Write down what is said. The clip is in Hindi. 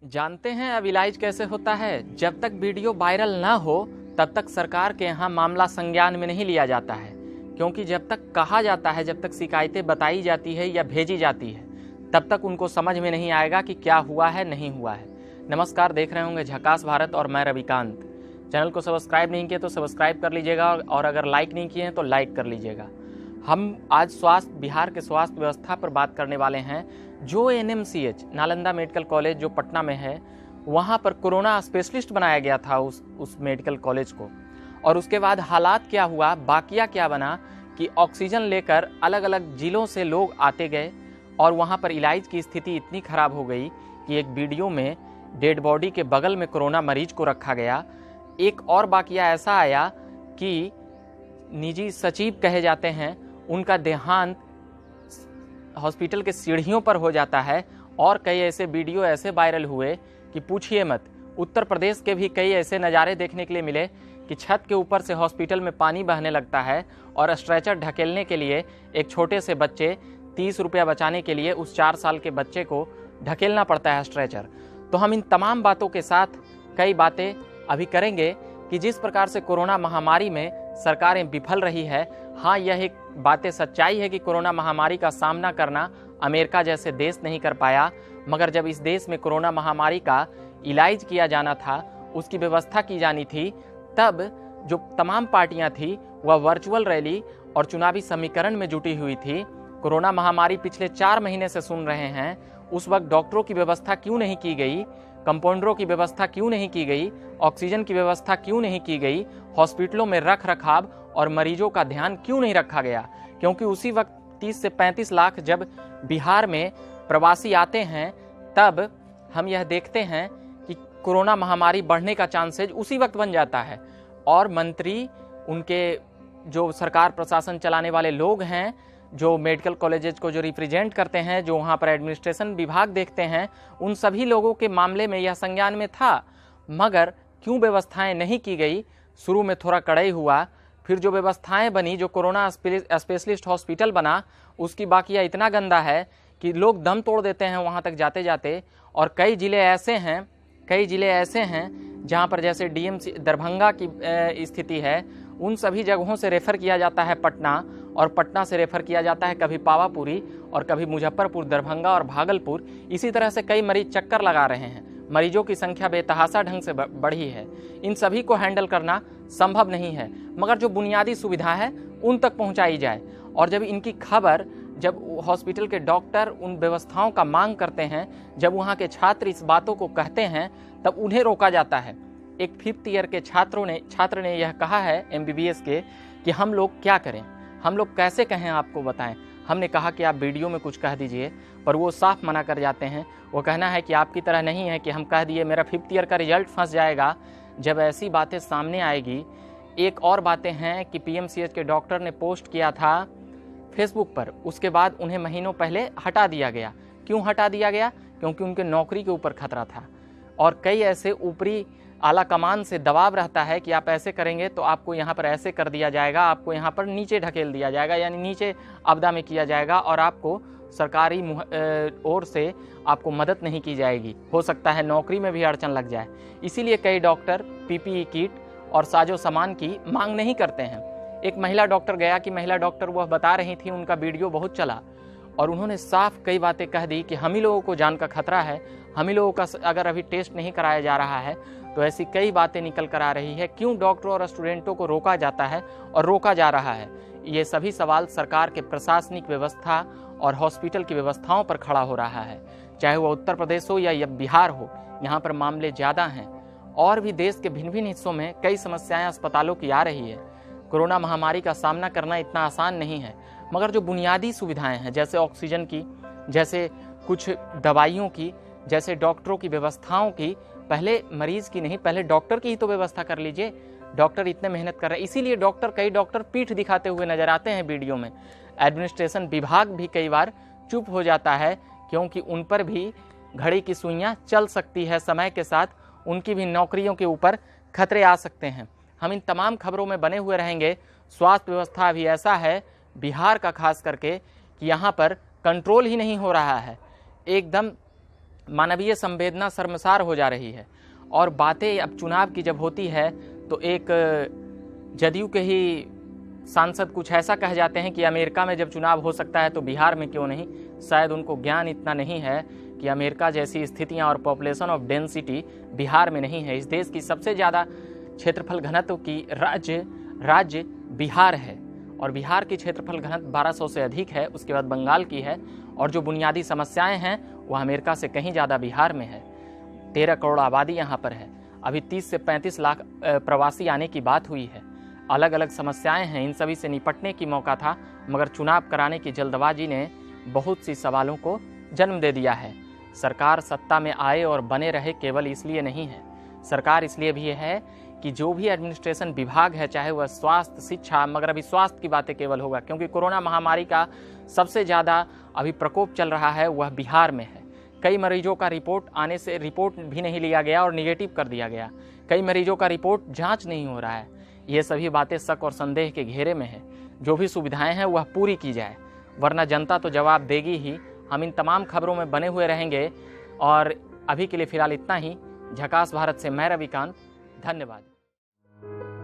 जानते हैं अब इलाज कैसे होता है? जब तक वीडियो वायरल ना हो तब तक सरकार के यहाँ मामला संज्ञान में नहीं लिया जाता है, क्योंकि जब तक कहा जाता है, जब तक शिकायतें बताई जाती है या भेजी जाती है, तब तक उनको समझ में नहीं आएगा कि क्या हुआ है नहीं हुआ है। नमस्कार, देख रहे होंगे झकास भारत और मैं रविकांत। चैनल को सब्सक्राइब नहीं किए तो सब्सक्राइब कर लीजिएगा और अगर लाइक नहीं किए हैं तो लाइक कर लीजिएगा। हम आज बिहार के स्वास्थ्य व्यवस्था पर बात करने वाले हैं। जो NMCH नालंदा मेडिकल कॉलेज जो पटना में है, वहाँ पर कोरोना स्पेशलिस्ट बनाया गया था उस मेडिकल कॉलेज को, और उसके बाद हालात क्या हुआ, बाकिया क्या बना कि ऑक्सीजन लेकर अलग अलग जिलों से लोग आते गए और वहाँ पर इलाज की स्थिति इतनी खराब हो गई कि एक वीडियो में डेड बॉडी के बगल में कोरोना मरीज को रखा गया। एक और बाकिया ऐसा आया कि निजी सचिव कहे जाते हैं, उनका देहांत हॉस्पिटल के सीढ़ियों पर हो जाता है। और कई ऐसे वीडियो ऐसे वायरल हुए कि पूछिए मत। उत्तर प्रदेश के भी कई ऐसे नज़ारे देखने के लिए मिले कि छत के ऊपर से हॉस्पिटल में पानी बहने लगता है और स्ट्रेचर ढकेलने के लिए एक छोटे से बच्चे 30 रुपया बचाने के लिए उस 4 साल के बच्चे को ढकेलना पड़ता है स्ट्रेचर। तो हम इन तमाम बातों के साथ कई बातें अभी करेंगे कि जिस प्रकार से कोरोना महामारी में सरकारें विफल रही है। हाँ, यह एक बातें सच्चाई है कि कोरोना महामारी का सामना करना अमेरिका जैसे देश नहीं कर पाया, मगर जब इस देश में कोरोना महामारी का इलाज किया जाना था, उसकी व्यवस्था की जानी थी, तब जो तमाम पार्टियां थी वह वर्चुअल रैली और चुनावी समीकरण में जुटी हुई थी। कोरोना महामारी पिछले 4 महीने से सुन रहे हैं, उस वक्त डॉक्टरों की व्यवस्था क्यों नहीं की गई, कंपाउंडरों की व्यवस्था क्यों नहीं की गई, ऑक्सीजन की व्यवस्था क्यों नहीं की गई, हॉस्पिटलों में रख रखाव और मरीजों का ध्यान क्यों नहीं रखा गया। क्योंकि उसी वक्त 30 से 35 लाख जब बिहार में प्रवासी आते हैं, तब हम यह देखते हैं कि कोरोना महामारी बढ़ने का चांसेज उसी वक्त बन जाता है। और मंत्री, उनके जो सरकार प्रशासन चलाने वाले लोग हैं, जो मेडिकल कॉलेजेस को जो रिप्रेजेंट करते हैं, जो वहाँ पर एडमिनिस्ट्रेशन विभाग देखते हैं, उन सभी लोगों के मामले में यह संज्ञान में था। मगर क्यों व्यवस्थाएं नहीं की गई? शुरू में थोड़ा कड़ाई हुआ, फिर जो व्यवस्थाएं बनी, जो कोरोना स्पेशलिस्ट हॉस्पिटल बना, उसकी बाकिया इतना गंदा है कि लोग दम तोड़ देते हैं वहाँ तक जाते जाते। और कई ज़िले ऐसे हैं जहाँ पर जैसे DMC दरभंगा की स्थिति है, उन सभी जगहों से रेफ़र किया जाता है पटना, और पटना से रेफ़र किया जाता है कभी पावापुरी और कभी मुजफ्फरपुर, दरभंगा और भागलपुर। इसी तरह से कई मरीज चक्कर लगा रहे हैं। मरीजों की संख्या बेतहाशा ढंग से बढ़ी है। इन सभी को हैंडल करना संभव नहीं है, मगर जो बुनियादी सुविधा है उन तक पहुंचाई जाए। और जब इनकी खबर, जब हॉस्पिटल के डॉक्टर उन व्यवस्थाओं का मांग करते हैं, जब वहाँ के छात्र इस बातों को कहते हैं, तब उन्हें रोका जाता है। एक 5th ईयर के छात्र ने यह कहा है MBBS के कि हम लोग क्या करें, हम लोग कैसे कहें, आपको बताएं। हमने कहा कि आप वीडियो में कुछ कह दीजिए, पर वो साफ मना कर जाते हैं। वो कहना है कि आपकी तरह नहीं है कि हम कह दिए मेरा 5th ईयर का रिजल्ट फंस जाएगा। जब ऐसी बातें सामने आएगी। एक और बातें हैं कि PMCH के डॉक्टर ने पोस्ट किया था फेसबुक पर, उसके बाद उन्हें महीनों पहले हटा दिया गया। क्यों हटा दिया गया? क्योंकि उनके नौकरी के ऊपर खतरा था। और कई ऐसे ऊपरी आला कमान से दबाव रहता है कि आप ऐसे करेंगे तो आपको यहाँ पर ऐसे कर दिया जाएगा, आपको यहाँ पर नीचे ढकेल दिया जाएगा, यानी नीचे आपदा में किया जाएगा, और आपको सरकारी ओर से आपको मदद नहीं की जाएगी। हो सकता है नौकरी में भी अड़चन लग जाए। इसीलिए कई डॉक्टर PPE किट और साजो सामान की मांग नहीं करते हैं। एक महिला डॉक्टर गया कि महिला डॉक्टर वह बता रही थी, उनका वीडियो बहुत चला और उन्होंने साफ कई बातें कह दी कि हम ही लोगों को जान का खतरा है, हम ही लोगों का अगर अभी टेस्ट नहीं कराया जा रहा है तो ऐसी कई बातें निकल कर आ रही है। क्यों डॉक्टरों और स्टूडेंटों को रोका जाता है और रोका जा रहा है? ये सभी सवाल सरकार के प्रशासनिक व्यवस्था और हॉस्पिटल की व्यवस्थाओं पर खड़ा हो रहा है। चाहे वह उत्तर प्रदेश हो या बिहार हो, यहाँ पर मामले ज़्यादा हैं। और भी देश के भिन्न भिन्न हिस्सों में कई समस्याएं अस्पतालों की आ रही है। कोरोना महामारी का सामना करना इतना आसान नहीं है, मगर जो बुनियादी सुविधाएं हैं, जैसे ऑक्सीजन की, जैसे कुछ दवाइयों की, जैसे डॉक्टरों की व्यवस्थाओं की, पहले मरीज की नहीं, पहले डॉक्टर की ही तो व्यवस्था कर लीजिए। डॉक्टर इतने मेहनत कर रहे हैं, इसीलिए कई डॉक्टर पीठ दिखाते हुए नजर आते हैं वीडियो में। एडमिनिस्ट्रेशन विभाग भी कई बार चुप हो जाता है, क्योंकि उन पर भी घड़ी की सुइयां चल सकती है समय के साथ, उनकी भी नौकरियों के ऊपर खतरे आ सकते हैं। हम इन तमाम खबरों में बने हुए रहेंगे। स्वास्थ्य व्यवस्था अभी ऐसा है बिहार का खास करके कि यहाँ पर कंट्रोल ही नहीं हो रहा है। एकदम मानवीय संवेदना शर्मसार हो जा रही है। और बातें अब चुनाव की जब होती है तो एक जदयू के ही सांसद कुछ ऐसा कह जाते हैं कि अमेरिका में जब चुनाव हो सकता है तो बिहार में क्यों नहीं। शायद उनको ज्ञान इतना नहीं है कि अमेरिका जैसी स्थितियां और पॉपुलेशन ऑफ डेंसिटी बिहार में नहीं है। इस देश की सबसे ज़्यादा क्षेत्रफल घनत्व की राज्य बिहार है और बिहार की क्षेत्रफल घनत्व 1200 से अधिक है, उसके बाद बंगाल की है। और जो बुनियादी समस्याएं हैं वह अमेरिका से कहीं ज़्यादा बिहार में है। 13 करोड़ आबादी यहाँ पर है। अभी 30 से 35 लाख प्रवासी आने की बात हुई है। अलग अलग समस्याएं हैं, इन सभी से निपटने की मौका था, मगर चुनाव कराने की जल्दबाजी ने बहुत सी सवालों को जन्म दे दिया है। सरकार सत्ता में आए और बने रहे केवल इसलिए नहीं है, सरकार इसलिए भी है कि जो भी एडमिनिस्ट्रेशन विभाग है, चाहे वह स्वास्थ्य, शिक्षा, मगर अभी स्वास्थ्य की बातें केवल होगा क्योंकि कोरोना महामारी का सबसे ज़्यादा अभी प्रकोप चल रहा है वह बिहार में है। कई मरीजों का रिपोर्ट भी नहीं लिया गया और निगेटिव कर दिया गया। कई मरीजों का रिपोर्ट जांच नहीं हो रहा है। ये सभी बातें शक और संदेह के घेरे में है। जो भी सुविधाएं हैं वह पूरी की जाए, वरना जनता तो जवाब देगी ही। हम इन तमाम खबरों में बने हुए रहेंगे और अभी के लिए फिलहाल इतना ही। झकास भारत से मैं रविकांत, धन्यवाद।